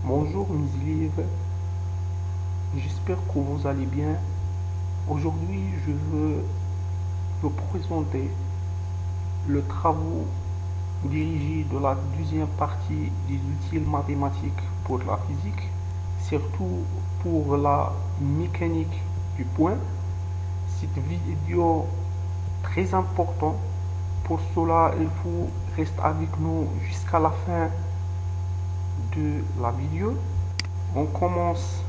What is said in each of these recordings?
Bonjour mes élèves, j'espère que vous allez bien. Aujourd'hui, je veux vous présenter le travail dirigé de la deuxième partie des outils mathématiques pour la physique, surtout pour la mécanique du point. Cette vidéo est très importante. Pour cela, il faut rester avec nous jusqu'à la fin de la vidéo. On commence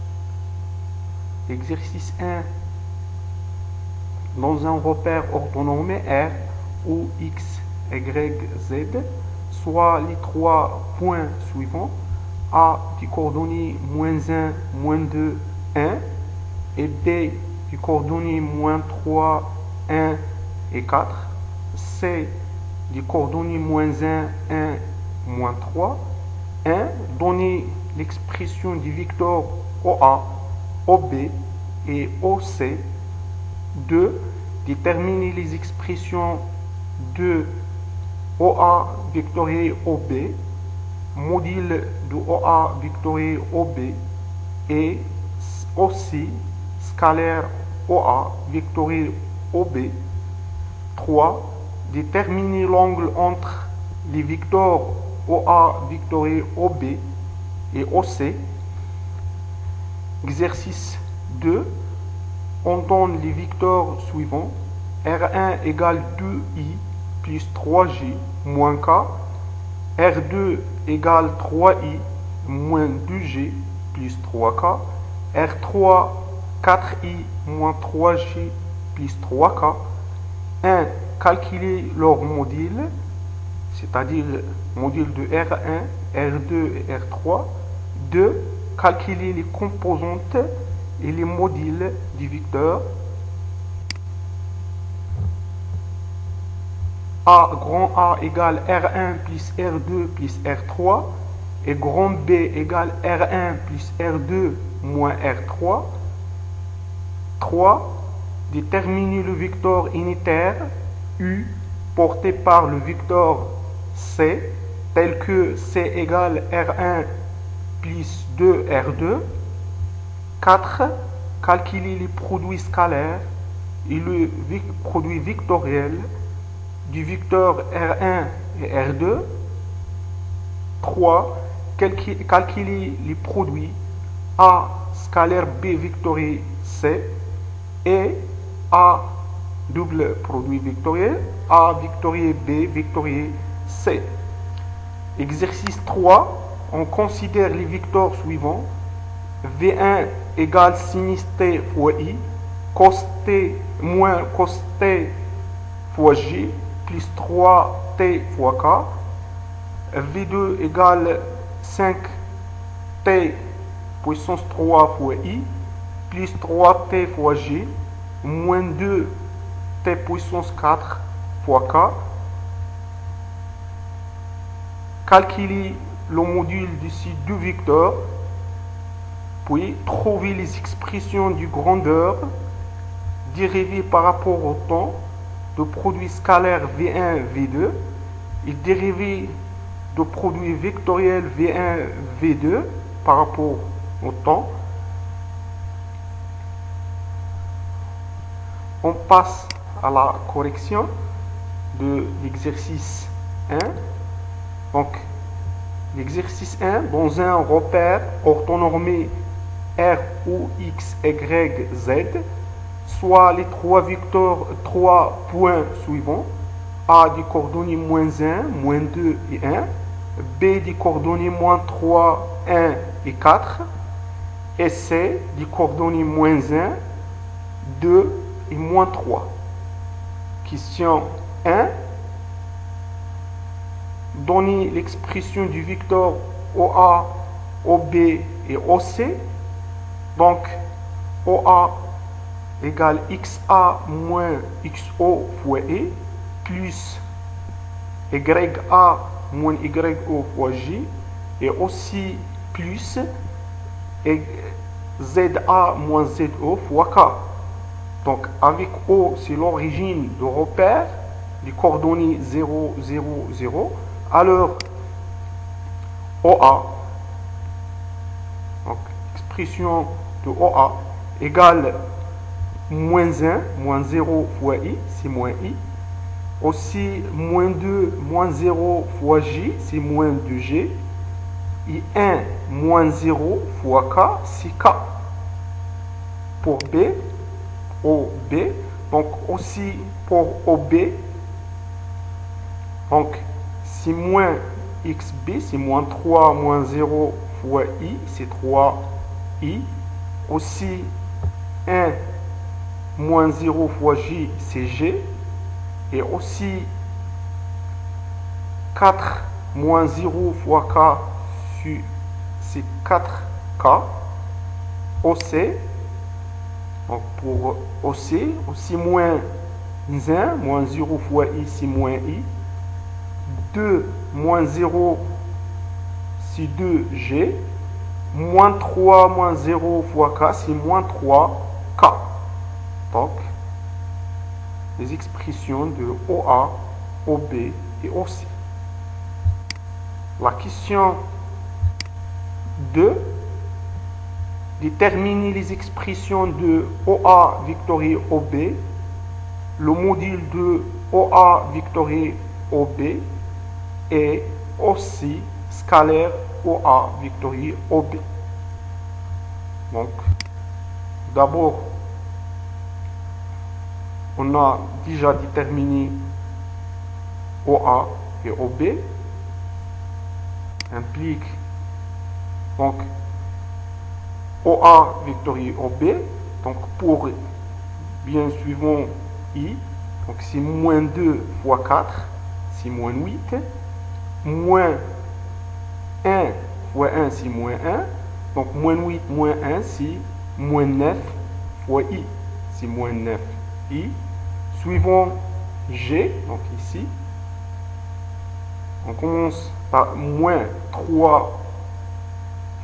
l'exercice 1 dans un repère orthonormé R où x, y, z, soit les trois points suivants: A du coordonnées -1, -2, 1 et B du coordonnées -3, 1 et 4, C du coordonnées -1, 1, -3, 1, donner l'expression du vecteur OA, OB et OC. 2. Déterminer les expressions de OA vectoriel OB, module de OA vectoriel OB et aussi scalaire OA vectoriel OB. 3. Déterminer l'angle entre les vecteurs OA vectoriel OB et OC. Exercice 2. On donne les vecteurs suivants: R1 égale 2i plus 3j moins k, R2 égale 3i moins 2j plus 3k, R3 4i moins 3j plus 3k. 1. Calculer leur module, c'est-à-dire module de R1, R2 et R3. 2. Calculer les composantes et les modules du vecteur. A, grand A égale R1 plus R2 plus R3 et grand B égale R1 plus R2 moins R3. 3. Déterminer le vecteur unitaire U porté par le vecteur C, tel que C égale R1 plus 2 R2. 4. Calculer les produits scalaires et le produit vectoriel du vecteur R1 et R2. 3. Calculer les produits A scalaire B vectoriel C et A double produit vectoriel A vectoriel B vectoriel C. Exercice 3. On considère les vecteurs suivants: V1 égale sin t fois i, cos t moins cos t fois j, plus 3t fois k. V2 égale 5t puissance 3 fois i, plus 3t fois j, moins 2t puissance 4 fois k. Calculer le module de ces deux vecteurs, puis trouver les expressions de grandeur dérivées par rapport au temps de produit scalaire V1, V2 et dérivées de produit vectoriel V1, V2 par rapport au temps. On passe à la correction de l'exercice 1. Donc, l'exercice 1, dans un repère orthonormé R où x, y, z, soit les trois points suivants: A des coordonnées -1, -2 et 1, B des coordonnées -3, 1 et 4, et C des coordonnées -1, 2 et -3. Question 1. Donner l'expression du vecteur OA, OB et OC. Donc, OA égale XA moins XO fois E, plus YA moins YO fois J, et aussi plus ZA moins ZO fois K. Donc, avec O, c'est l'origine de repère, les coordonnées 0, 0, 0. Alors, OA expression de OA égale moins 1, moins 0 fois I, c'est moins I. Aussi, moins 2, moins 0 fois J, c'est moins 2G. Et 1, moins 0 fois K, c'est K. Pour B, OB, donc aussi pour OB, donc c'est moins XB, c'est moins 3, moins 0 fois I, c'est 3I. Aussi 1, moins 0 fois J, c'est G. Et aussi 4 moins 0 fois K, c'est 4K. OC, donc pour OC, aussi moins 1, moins 0 fois I, c'est moins I. 2 moins 0, c'est 2G. Moins 3 moins 0 fois K, c'est moins 3K. Donc, les expressions de OA, OB et OC. La question 2, déterminer les expressions de OA vectoriel OB, le module de OA vectoriel OB et aussi scalaire OA vectoriel OB. Donc, d'abord, on a déjà déterminé OA et OB, implique donc OA vectoriel OB, donc pour bien suivant I, donc c'est moins 2 fois 4, c'est moins 8, moins 1 fois 1, c'est moins 1, donc moins 8 moins 1, c'est moins 9 fois I, c'est moins 9I. Suivant G, donc ici, on commence par moins 3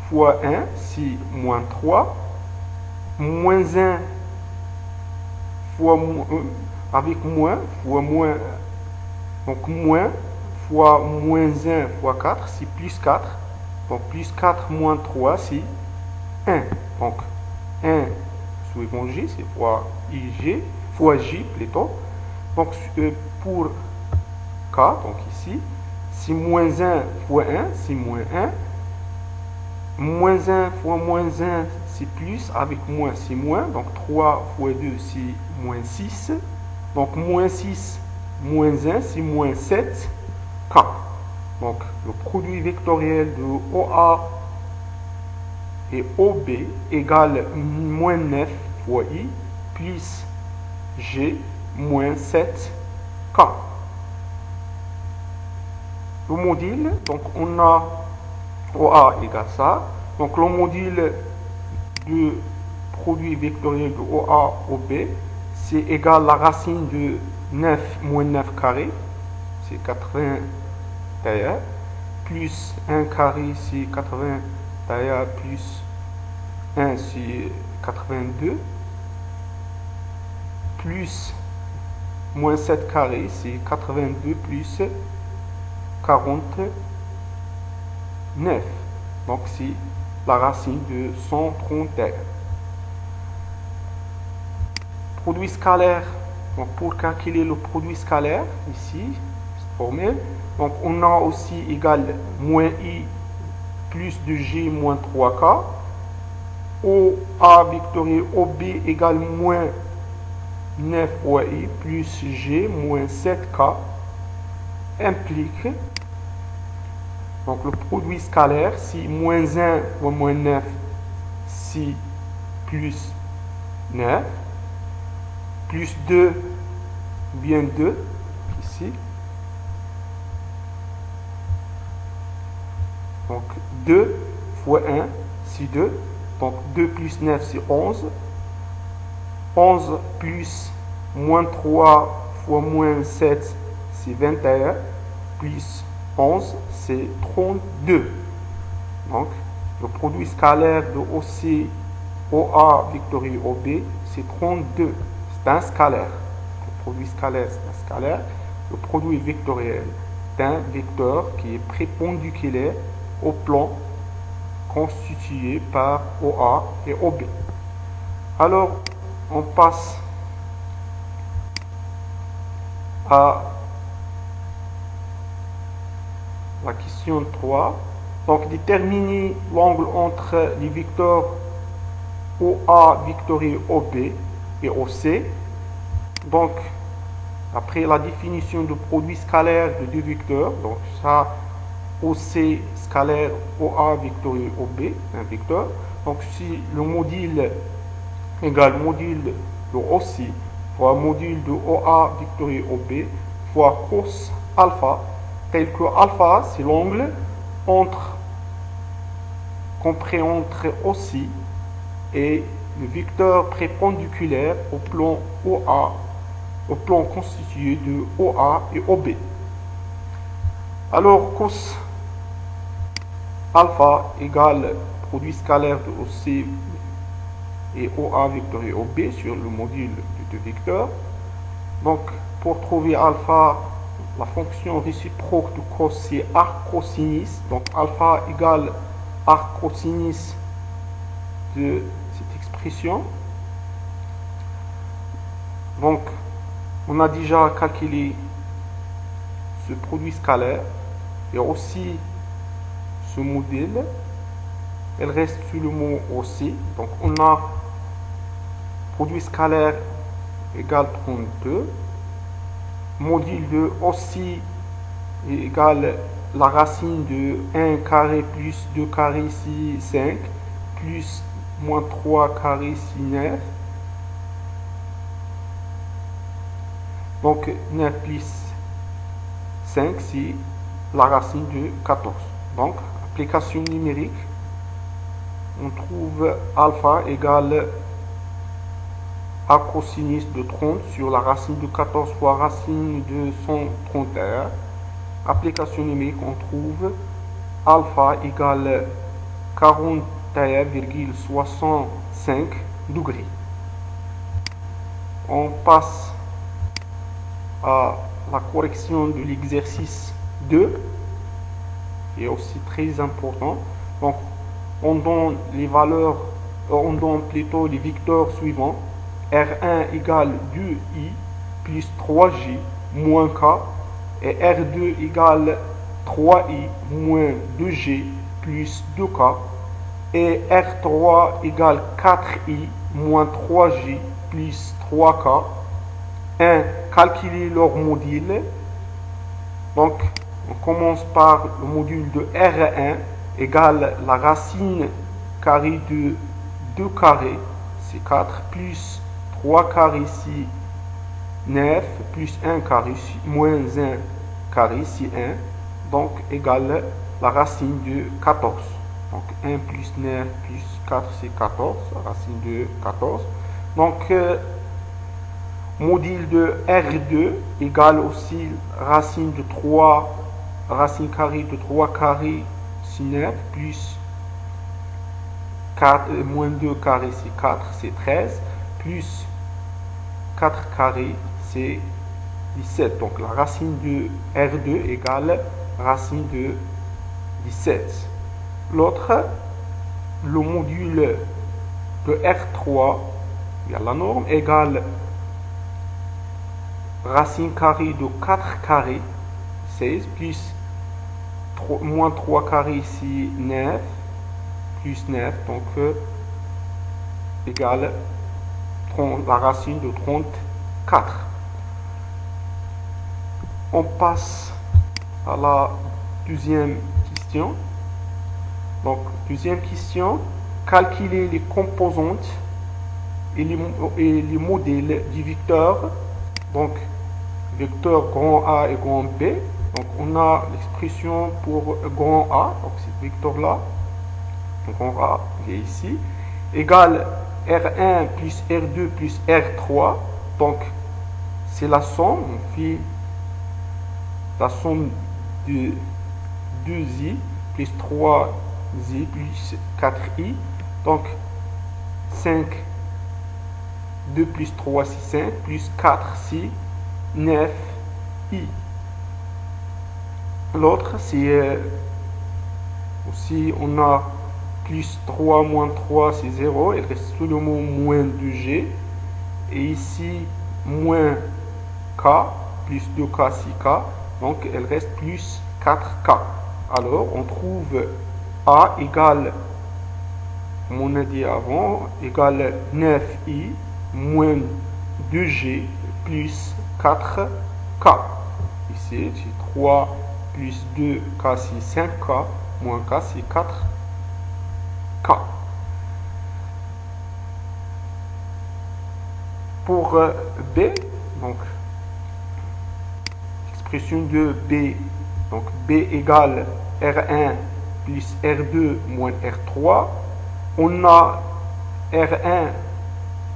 fois 1, c'est moins 3. Moins 1 fois avec moins, fois moins, donc moins fois moins 1 fois 4, c'est plus 4. Donc plus 4 moins 3, c'est 1. Donc 1 suivant G, c'est fois IG, fois J plutôt. Donc pour K, donc ici, c'est moins 1 fois 1, c'est moins 1. Moins 1 fois moins 1, c'est plus. Avec moins, c'est moins. Donc 3 fois 2, c'est moins 6. Donc moins 6, moins 1, c'est moins 7. K. Donc le produit vectoriel de OA et OB égale moins 9 fois I plus G moins 7K. Le module, donc on a OA égale ça. Donc le module du produit vectoriel de OA OB, c'est égal à la racine de 9 moins 9 carré, c'est 81, plus 1 carré, c'est 81, plus 1, c'est 82, plus moins 7 carré, c'est 82 plus 49. Donc c'est la racine de 131. Produit scalaire. Donc pour calculer le produit scalaire, ici, cette formule, donc on a aussi égal moins I plus 2G moins 3K. OA vectoriel OB égale moins 9 fois I plus G moins 7K implique, donc le produit scalaire, si moins 1 fois moins 9, si plus 9, plus 2, bien 2, ici. Donc 2 fois 1, c'est 2. Donc 2 plus 9, c'est 11. 11 plus moins 3 fois moins 7, c'est 21. Plus 11, c'est 32. Donc, le produit scalaire de OC, OA vectoriel OB, c'est 32. C'est un scalaire. Le produit scalaire, c'est un scalaire. Le produit vectoriel, c'est un vecteur qui est perpendiculaire au plan constitués par OA et OB. Alors, on passe à la question 3. Donc, déterminer l'angle entre les vecteurs OA, vectoriel OB et OC. Donc, après la définition de produit scalaire de deux vecteurs, donc ça, OC scalaire OA vectoriel OB, un vecteur. Donc, si le module égale module de OC fois module de OA vectoriel OB fois cos alpha, tel que alpha, c'est l'angle compris entre OC et le vecteur perpendiculaire au plan OA, au plan constitué de OA et OB. Alors, cos alpha égale produit scalaire de OC et OA vectoriel OB sur le module de deux vecteurs. Donc, pour trouver alpha, la fonction réciproque de cos, c'est arc cosinus. Donc, alpha égale arc cosinus de cette expression. Donc, on a déjà calculé ce produit scalaire et aussi ce modèle. Elle reste sous le mot aussi. Donc, on a produit scalaire égale 32. Module de aussi égale la racine de 1 carré plus 2 carré ici 5 plus moins 3 carré ici 9. Donc 9 plus 5 c'est la racine de 14. Donc application numérique, on trouve alpha égale a cosinus de 30 sur la racine de 14 fois racine de 131. Application numérique, on trouve alpha égale 41,65 degrés. On passe à la correction de l'exercice 2, qui est aussi très important. Donc, on donne les valeurs, on donne plutôt les vecteurs suivants. R1 égale 2i plus 3j moins k et R2 égale 3i moins 2g plus 2k et R3 égale 4i moins 3j plus 3k. 1. Calculer leur module. Donc, on commence par le module de R1 égale la racine carrée de 2 carrés, c'est 4, plus 3 carrés ici 9, plus 1 carré ici, moins 1 carré ici 1, donc égale la racine de 14. Donc 1 plus 9 plus 4 c'est 14, racine de 14. Donc module de R2 égale aussi racine de 3, racine carrée de 3 carré c'est 9, plus 4, moins 2 carré c'est 4, c'est 13, plus 4 carré c'est 17. Donc la racine de R2 égale racine de 17. L'autre, le module de R3, il y a la norme, égale racine carrée de 4 carré, 16, plus moins 3 carré ici, 9, plus 9, donc égale la racine de 34. On passe à la deuxième question. Donc, deuxième question, calculer les composantes et les modèles du vecteur. Donc, vecteur grand A et grand B. Donc, on a l'expression pour grand A, donc ce vecteur-là, grand A, il est ici, égale R1 plus R2 plus R3. Donc, c'est la somme, on fait la somme de 2i plus 3i plus 4i. Donc, 5, 2 plus 3, c'est 5, plus 4, c'est 9i. L'autre, c'est aussi, on a plus 3 moins 3 c'est 0, il reste seulement moins 2g. Et ici, moins k, plus 2k, 6k, donc il reste plus 4k. Alors, on trouve a égale, comme on a dit avant, égale 9i moins 2g plus 4k. Ici, c'est 3 plus 2k, c'est 5k, moins k, c'est 4k. Pour b, donc, expression de b, donc b égale R1 plus R2 moins R3, on a R1,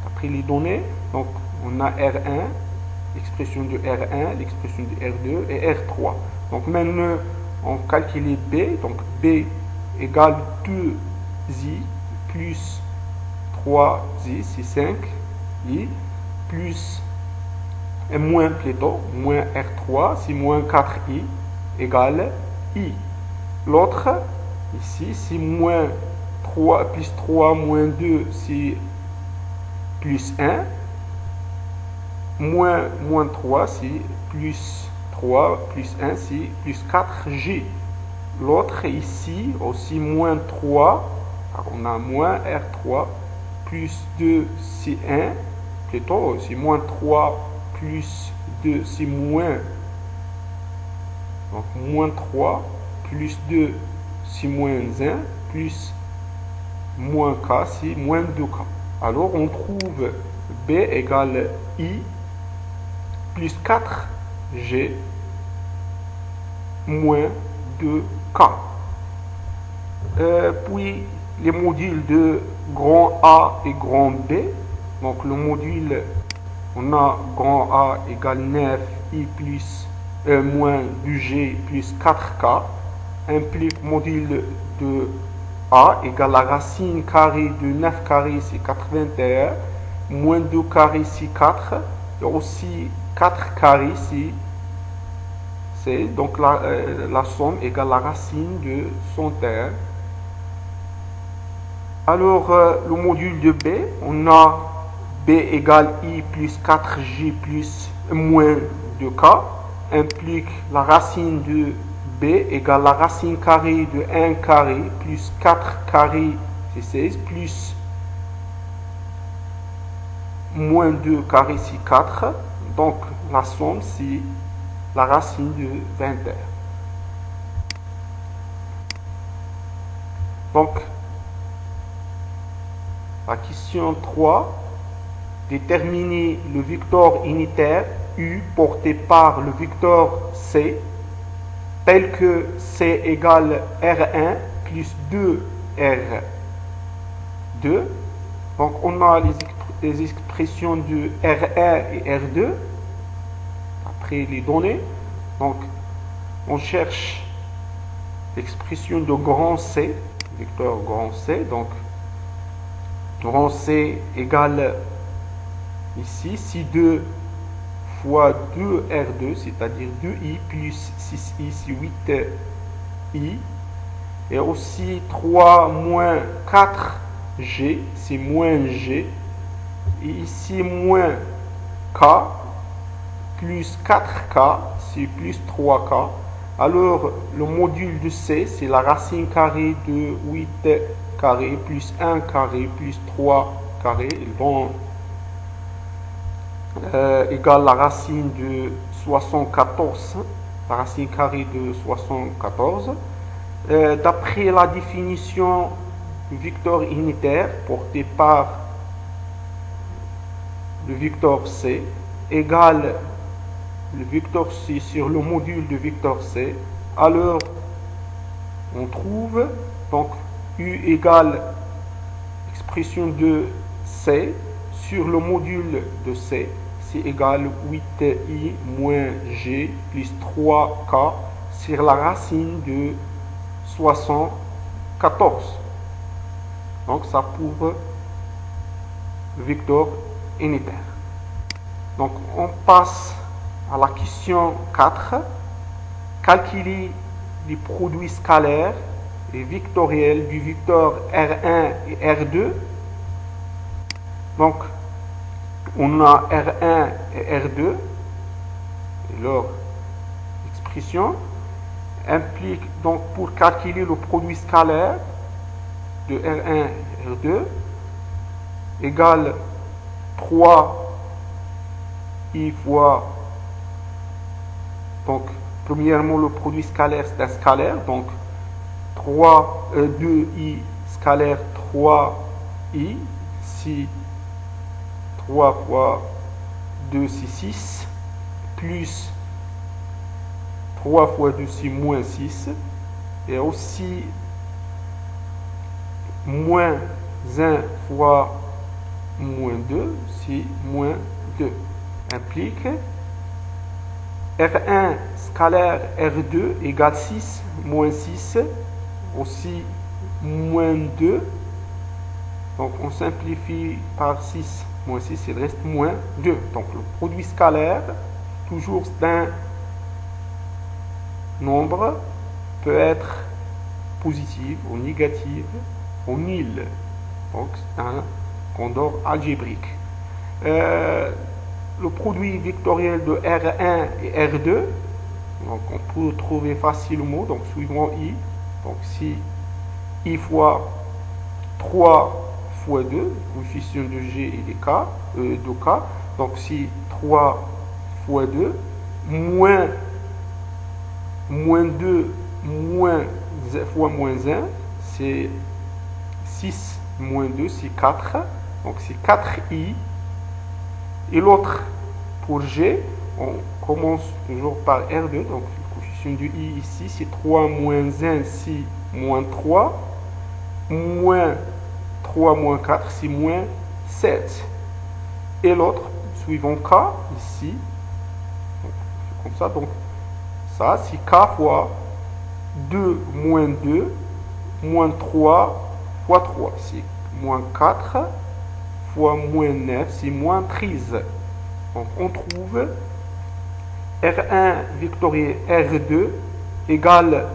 après les données, donc on a R1, l'expression de R1, l'expression de R2 et R3. Donc maintenant, on calcule B, donc B égale 2i plus 3i, c'est 5i, plus, et moins plutôt, moins R3, c'est moins 4i, égale i. L'autre, ici, c'est moins 3, plus 3, moins 2, c'est plus 1. Moins 3, c'est plus 3, plus 1, c'est plus 4g. L'autre, ici, aussi moins 3, on a moins R3, plus 2, c'est 1. Plutôt, c'est moins 3, plus 2, c'est moins. Donc, moins 3, plus 2, c'est moins 1, plus moins k, c'est moins 2k. Alors, on trouve b égale i plus 4g moins 2k. Puis, les modules de grand A et grand B. Donc, le module, on a grand A égale 9i plus moins 2g plus 4k, implique module de A égale la racine carrée de 9 carré, c'est 81, moins 2 carré, c'est 4, et aussi 4 carré, c'est 16, donc la somme égale la racine de 101. Alors, le module de B, on a B égale I plus 4G plus moins 2K, implique la racine de B égale la racine carrée de 1 carré plus 4 carré, c'est 16, plus moins 2 carré, c'est 4. Donc, la somme, c'est la racine de 21. Donc, la question 3, déterminer le vecteur unitaire U porté par le vecteur C, tel que C égale R1 plus 2R2. Donc, on a les expressions de R1 et R2, après les données. Donc, on cherche l'expression de grand C, vecteur grand C. Donc, grand C égale ici, si 2 fois 2R2, c'est-à-dire 2i plus 6i, c'est 8i. Et aussi 3 moins 4g, c'est moins g. Et ici, moins k, plus 4k, c'est plus 3k. Alors, le module de C, c'est la racine carrée de 8 carré plus 1 carré plus 3 carré, donc égale la racine de 74, la racine carrée de 74. D'après la définition du vecteur unitaire porté par le vecteur C, égale le vecteur C sur le module de vecteur C, alors on trouve donc U égale expression de C sur le module de C, c'est égal 8i moins g plus 3k sur la racine de 74. Donc ça prouve le vecteur unitaire. Donc on passe à la question 4. Calculer les produits scalaires et vectoriel du vecteur R1 et R2. Donc, on a R1 et R2. Et leur expression implique donc pour calculer le produit scalaire de R1 et R2 égale 3i fois, donc premièrement le produit scalaire c'est un scalaire, donc 2i scalaire 3i, si 3 fois 2 c'est 6, plus 3 fois 2 c'est moins 6, et aussi moins 1 fois moins 2 c'est moins 2, implique R1 scalaire R2 égale 6 moins 6, aussi moins 2, donc on simplifie par 6 moins 6, il reste moins 2. Donc le produit scalaire, toujours d'un nombre, peut être positif ou négatif ou nul. Donc c'est un condor algébrique. Le produit vectoriel de R1 et R2, donc on peut trouver facilement, donc suivant I, donc si I fois 3 fois 2, coefficient de G et de K, donc si 3 fois 2, moins 2 fois moins 1, c'est 6 moins 2, c'est 4, donc c'est 4i. Et l'autre, pour G, on commence toujours par R2, donc le coefficient de I ici, c'est 3 moins 1, c'est moins 3, moins 3 moins 4, c'est moins 7. Et l'autre, suivant K, ici, donc, c'est comme ça, donc ça, c'est K fois 2 moins 2, moins 3 fois 3, c'est moins 4 fois moins 9, c'est moins 13. Donc on trouve R1 vectoriel R2 égale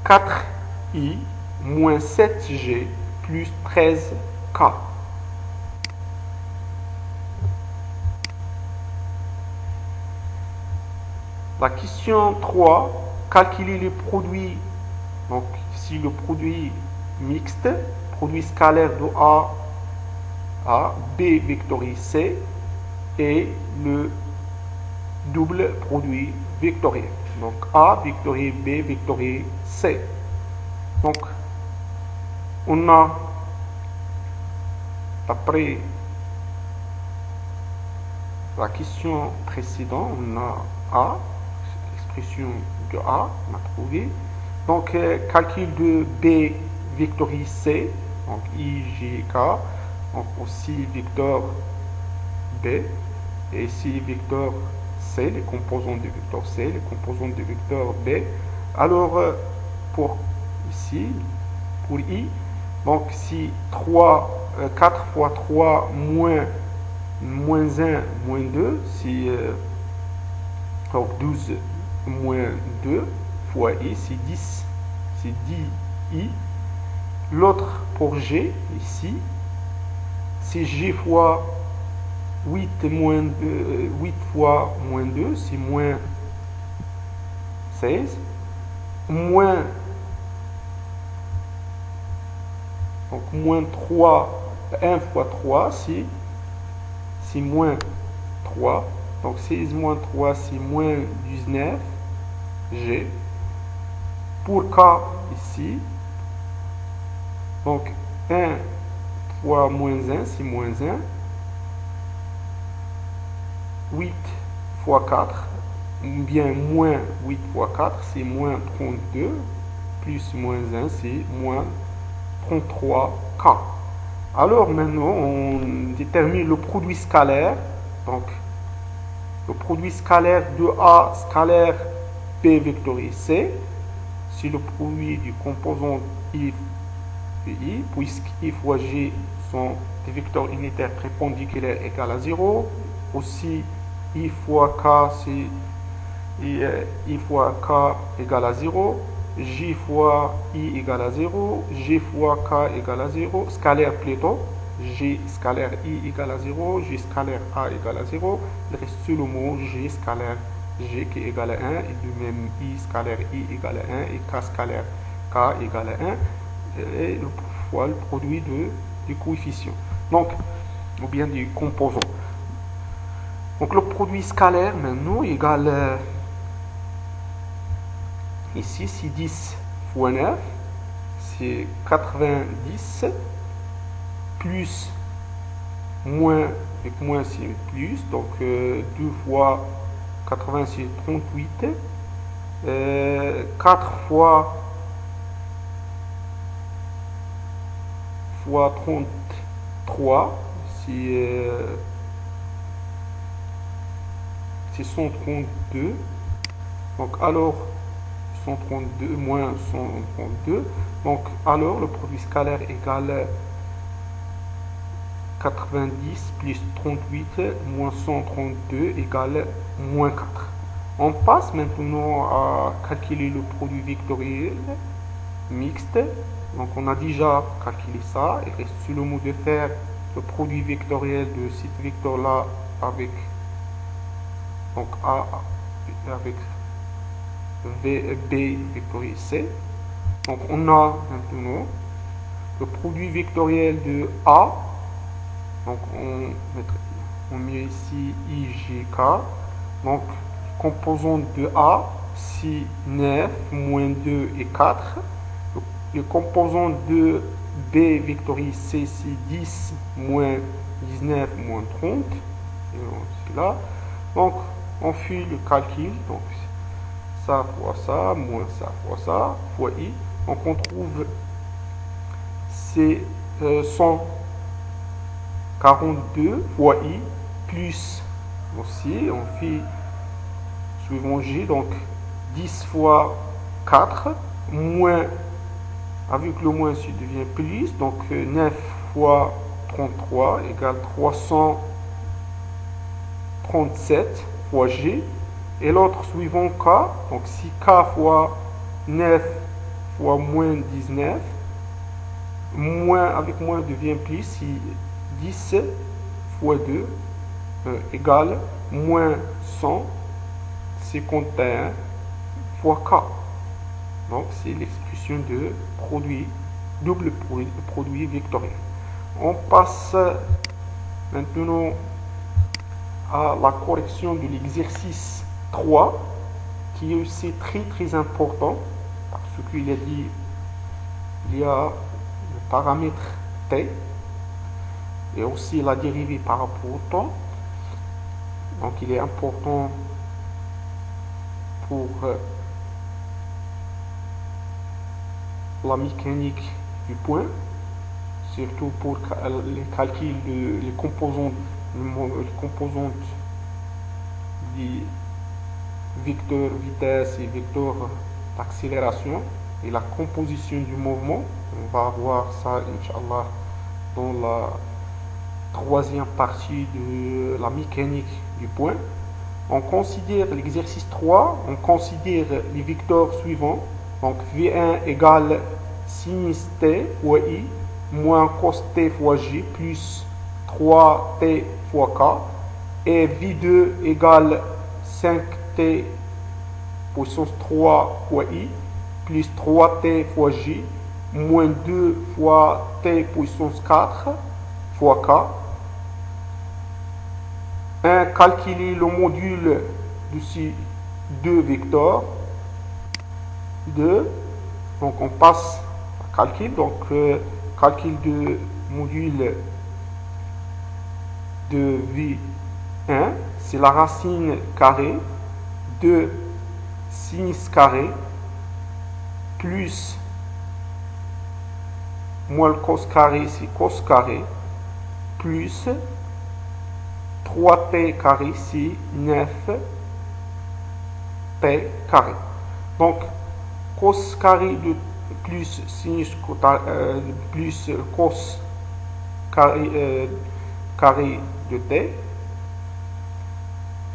4i moins 7g plus 13k. La question 3, calculer les produits, donc ici le produit mixte, produit scalaire de A, B vectoriel C et le double produit vectoriel. Donc A vectoriel B vectoriel C. Donc on a, après la question précédente, on a A, expression de A, on a trouvé. Donc calcul de B vectoriel C, donc I, J, K, donc aussi vecteur B, et ici vecteur C, les composants de vecteur C, les composants de vecteur B. Alors, pour ici, pour I, donc si 4 fois 3 moins 1 moins 2, c'est donc 12 moins 2 fois I, c'est 10, c'est 10I. L'autre pour G, ici, c'est G fois 8 fois moins 2, c'est moins 16, moins, donc moins 3, 1 fois 3, c'est moins 3, donc 16 moins 3, c'est moins 19, G. Pour K, ici, donc 1 fois moins 1, c'est moins 1. 8 fois 4, ou bien moins 8 fois 4, c'est moins 32, plus moins 1, c'est moins 33K. Alors maintenant, on détermine le produit scalaire. Donc, le produit scalaire de A scalaire B vectoriel C, c'est le produit du composant I et I, puisque I fois J sont des vecteurs unitaires perpendiculaires égales à 0. Aussi, I fois K, c'est I fois K égale à 0. j fois i égale à 0, g fois k égale à 0, scalaire plutôt, g scalaire i égale à 0, g scalaire a égale à 0, il reste sur le mot g scalaire g qui est égal à 1, et de même i scalaire i égale à 1, et k scalaire k égale à 1, et le fois le produit du coefficient, donc, ou bien du composant. Donc le produit scalaire maintenant égale, ici c'est 10 fois 9, c'est 90, plus, moins, avec moins c'est plus, donc 2 fois 80 c'est 38, 4 fois 33, c'est 132, donc alors 132 moins 132, donc alors le produit scalaire égale 90 plus 38 moins 132 égale moins 4. On passe maintenant à calculer le produit vectoriel mixte. Donc on a déjà calculé ça. Il reste sur le mot de faire le produit vectoriel de cet vecteur là avec donc A avec B vectoriel C. Donc on a maintenant le produit vectoriel de A. Donc on met ici IGK. Donc composante de A, c'est 9, moins 2 et 4. Le composant de B vectoriel C, c'est 10, moins 19, moins 30. Et c'est là. Donc on fait le calcul. Donc ça fois ça, moins ça fois ça, fois I. Donc on trouve c'est 142 fois I, plus aussi, on fait suivant G, donc 10 fois 4, moins, avec le moins, ça devient plus, donc 9 fois 33 égale 337 fois G, et l'autre suivant K, donc si K fois 9 fois moins 19, moins avec moins devient plus, si 10 fois 2 égale moins 151 fois K. Donc c'est l'expression de produit, double produit vectoriel. On passe maintenant à la correction de l'exercice 3, qui est aussi très important, parce qu'il a dit il y a le paramètre T et aussi la dérivée par rapport au temps. Donc il est important pour la mécanique du point, surtout pour les calculs les composantes des vecteurs vitesse et vecteurs d'accélération et la composition du mouvement. On va voir ça, Inch'Allah, dans la troisième partie de la mécanique du point. On considère l'exercice 3, on considère les vecteurs suivants. Donc V1 égale sinus t fois I moins cos t fois J plus 3t fois K. Et V2 égale 5t puissance 3 fois I plus 3t fois J moins 2 fois t puissance 4 fois K. Calculer le module de ces deux vecteurs. 2. Donc on passe à calcul. Donc calcul de module de V1, c'est la racine carrée de sinus carré plus moins le cos carré, c'est cos carré, plus 3t carré, c'est 9t carré. Donc, cos carré de plus sinus plus cos carré, carré de t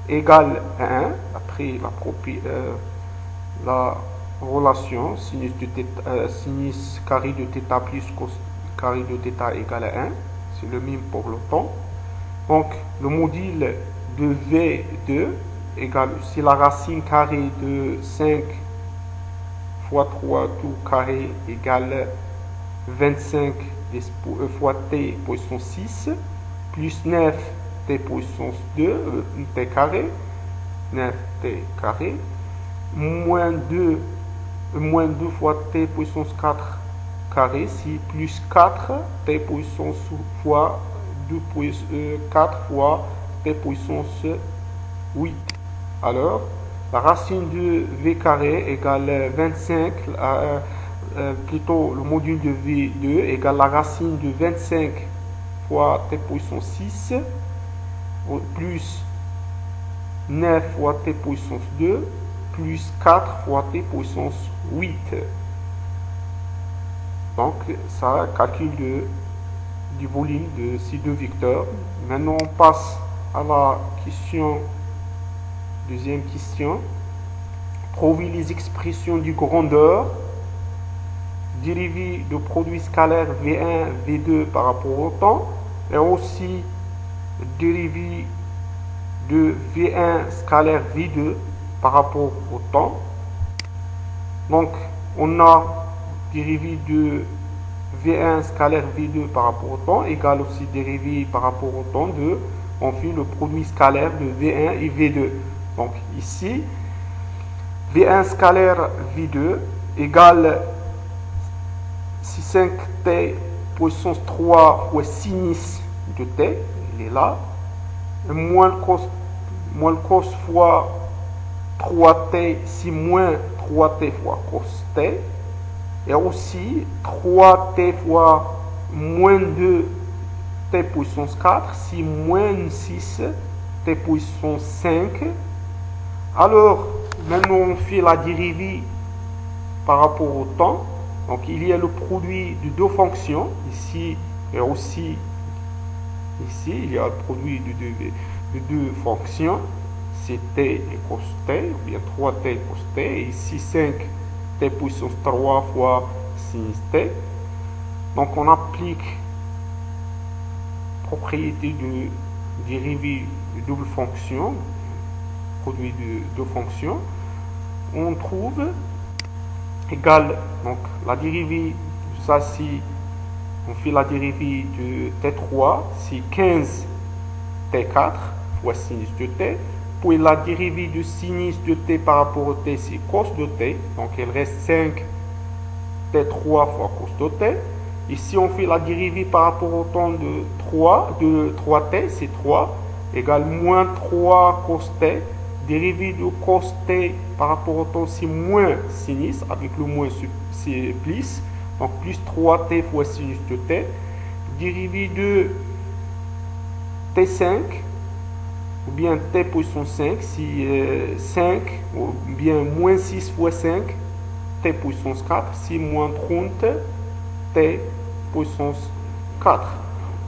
égale à 1. Après, relation sinus carré de θ plus cos carré de θ égale à 1. C'est le même pour le temps. Donc, le module de V2 égale, c'est la racine carrée de 5 fois 3 tout carré égale 25 fois t puissance 6 plus 9 t puissance 2 t carré, 9 t carré, moins 2 fois t puissance 4 carré, c'est plus 4 t puissance fois 4 fois t puissance 8. Alors, la racine de v carré égale 25, plutôt le module de v2 égale la racine de 25 fois t puissance 6 plus 9 fois t puissance 2 plus 4 fois t puissance 8. Donc, ça calcule du volume de ces deux vecteurs. Maintenant, on passe à la deuxième question. Trouver les expressions de grandeur, dériver le produit scalaire V1, V2 par rapport au temps, et aussi dériver de V1 scalaire V2 par rapport au temps. Donc, on a dérivé de V1 scalaire V2 par rapport au temps, égale aussi dérivé par rapport au temps de, on fait le produit scalaire de V1 et V2. Donc, ici, V1 scalaire V2 égale 5t puissance 3 fois sinus de t, il est là, moins le cos fois 3t, c'est moins 3t fois cos t, et aussi 3t fois moins 2t puissance 4, c'est moins 6t puissance 5. Alors, maintenant on fait la dérivée par rapport au temps. Donc il y a le produit de deux fonctions, ici et aussi ici, il y a le produit de deux fonctions, c'est t et cos t, ou bien 3t cos t, et ici 5t puissance 3 fois sinus t. Donc on applique propriété de dérivée de double fonction, produit de deux fonctions, on trouve égal, donc la dérivée, ça si on fait la dérivée de t3, c'est 15t4 fois sinus de t, puis la dérivée de sinus de t par rapport au t, c'est cos de t, donc il reste 5t3 fois cos de t. Ici on fait la dérivée par rapport au temps de 3t, c'est 3, égale moins 3 cos t. Dérivée de cos t par rapport au temps, c'est moins sinus, avec le moins c'est plus, donc plus 3t fois sinus de t. Dérivée de t5, ou bien t puissance 5, c'est 5, ou bien moins 6 fois 5, t puissance 4, c'est moins 30 t puissance 4.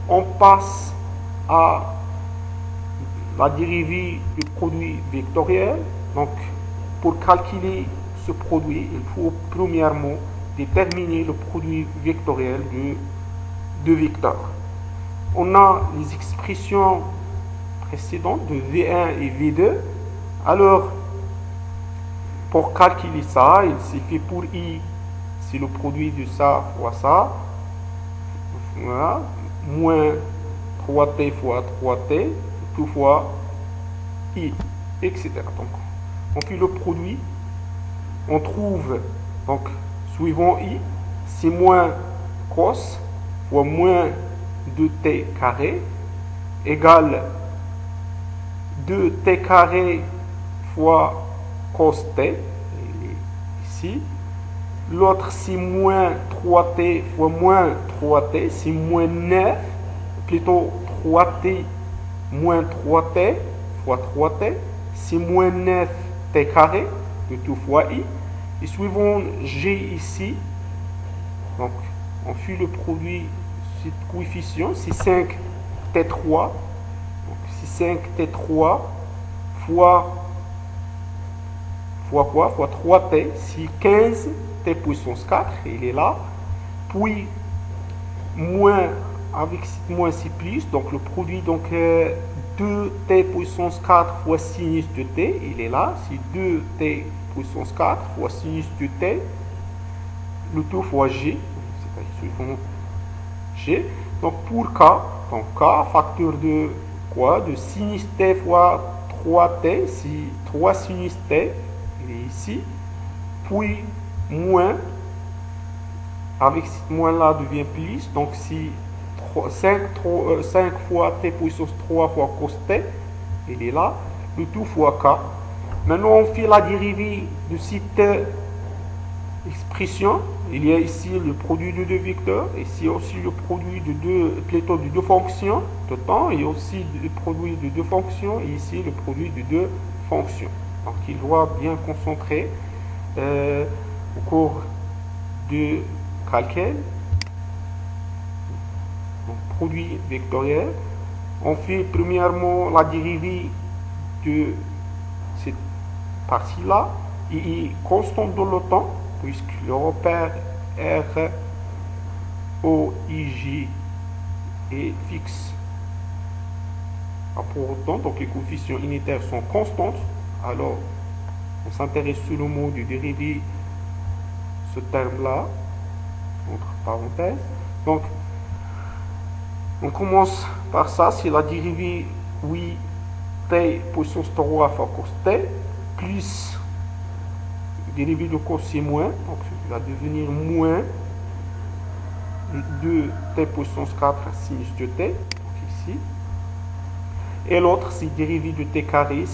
On passe à la dérivée du produit vectoriel. Donc, pour calculer ce produit, il faut premièrement déterminer le produit vectoriel de deux vecteurs. On a les expressions précédentes de V1 et V2. Alors, pour calculer ça, il suffit pour I, c'est le produit de ça fois ça, voilà, moins 3t fois 3t, tout fois I, etc. Donc, on fait le produit, on trouve, donc, suivant I, c'est moins cos fois moins 2t carré égale 2t carré fois cos t, ici. L'autre, c'est moins 3t fois moins 3t, c'est moins 9, plutôt 3t moins 3t fois 3t, c'est moins 9t carré, de tout fois I. Et suivant G ici, donc on fait le produit, ce coefficient, c'est 5t3, donc c'est 5t3 fois fois quoi? Fois 3t, c'est 15t puissance 4, il est là. Puis, moins, avec moins c'est plus, donc le produit, donc 2t puissance 4 fois sinus de t, il est là. C'est 2t puissance 4 fois sinus de t, le tout fois g, c'est-à-dire g. Donc pour k, donc k, facteur de quoi? De sinus t fois 3t, c'est 3 sinus t, il est ici. Puis moins, avec ce moins là devient plus, donc c'est 5 fois t puissance 3 fois cos t, il est là, le tout fois k. Maintenant on fait la dérivée de cette expression. Il y a ici le produit de deux vecteurs, ici aussi le produit de deux fonctions de temps, et aussi le produit de deux fonctions, et ici le produit de deux fonctions. Donc il doit bien concentrer au cours de calcul. Donc, produit vectoriel. On fait premièrement la dérivée de cette partie-là, et est constante dans le temps, puisque le repère R, O, I, J est fixe. Pour autant, donc les coefficients unitaires sont constantes. Alors, on s'intéresse sur le mot de dériver ce terme-là, entre parenthèses. Donc, on commence par ça, c'est la dérivée 8t puissance 3 fois cos t, plus dérivée de cos c'est moins, donc il va devenir moins 2t puissance 4 sinus de t, donc ici. Et l'autre, c'est dérivée de t carré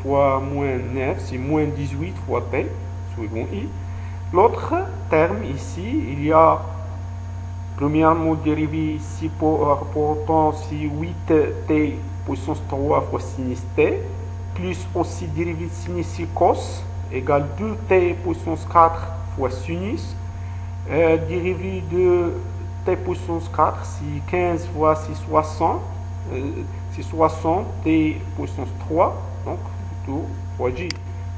fois moins 9, c'est moins 18 fois t, suivant i. L'autre terme ici, il y a premièrement dérivée ici pour autant c'est 8t puissance 3 fois sinus t, plus aussi dérivée de sinus et cos, égale 2t puissance 4 fois sinus. Dérivée de t puissance 4, c'est 15 fois c'est 60, c'est 60 t puissance 3, donc plutôt fois j.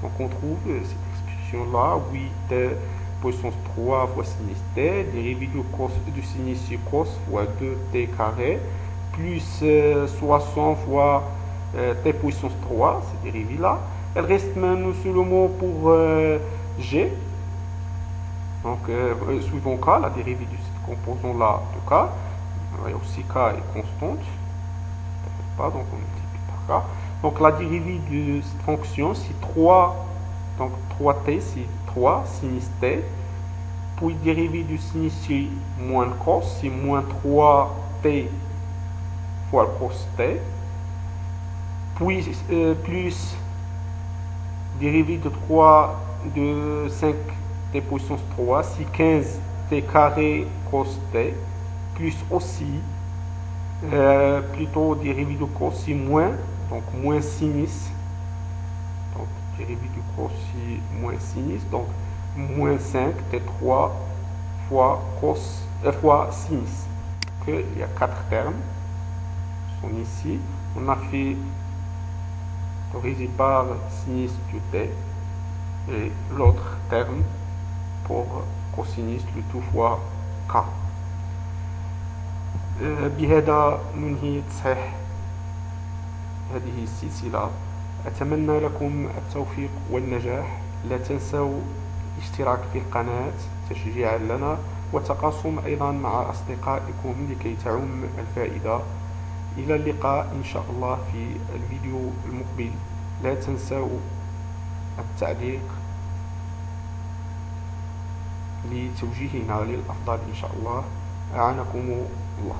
Donc on trouve cette expression là, 8 puissance 3 fois sinus t, dérivée de sinus et cos fois 2t carré, plus 60 fois t puissance 3, cette dérivée là. Elle reste maintenant seulement pour g. Donc, suivant k, la dérivée de cette composant là de k, et aussi k est constante, pas, donc on multiplie par k. Donc la dérivée de cette fonction, c'est 3, donc 3t, c'est 3 sinus t, puis dérivée du sinus moins cos, c'est moins 3t fois cos t, puis plus dérivée de 3 de 5t puissance 3, c'est 15t carré cos t, plus aussi plutôt dérivée de cos c'est moins, donc moins sinus, donc dérivée de cos c'est moins sinus, donc moins 5t3 fois cos fois sinus. Donc, il y a 4 termes sont ici. On a fait autorisé par sinus de t, et l'autre terme pour cosinus le tout fois k. بهذا ننهي تصحيح هذه السلسلة. أتمنى لكم التوفيق والنجاح. لا تنسوا الاشتراك في القناة تشجيعا لنا، والتقاسم أيضا مع أصدقائكم لكي تعم الفائدة. إلى اللقاء إن شاء الله في الفيديو المقبل. لا تنسوا التعليق لتوجيهنا للأفضل إن شاء الله. أعانكم الله.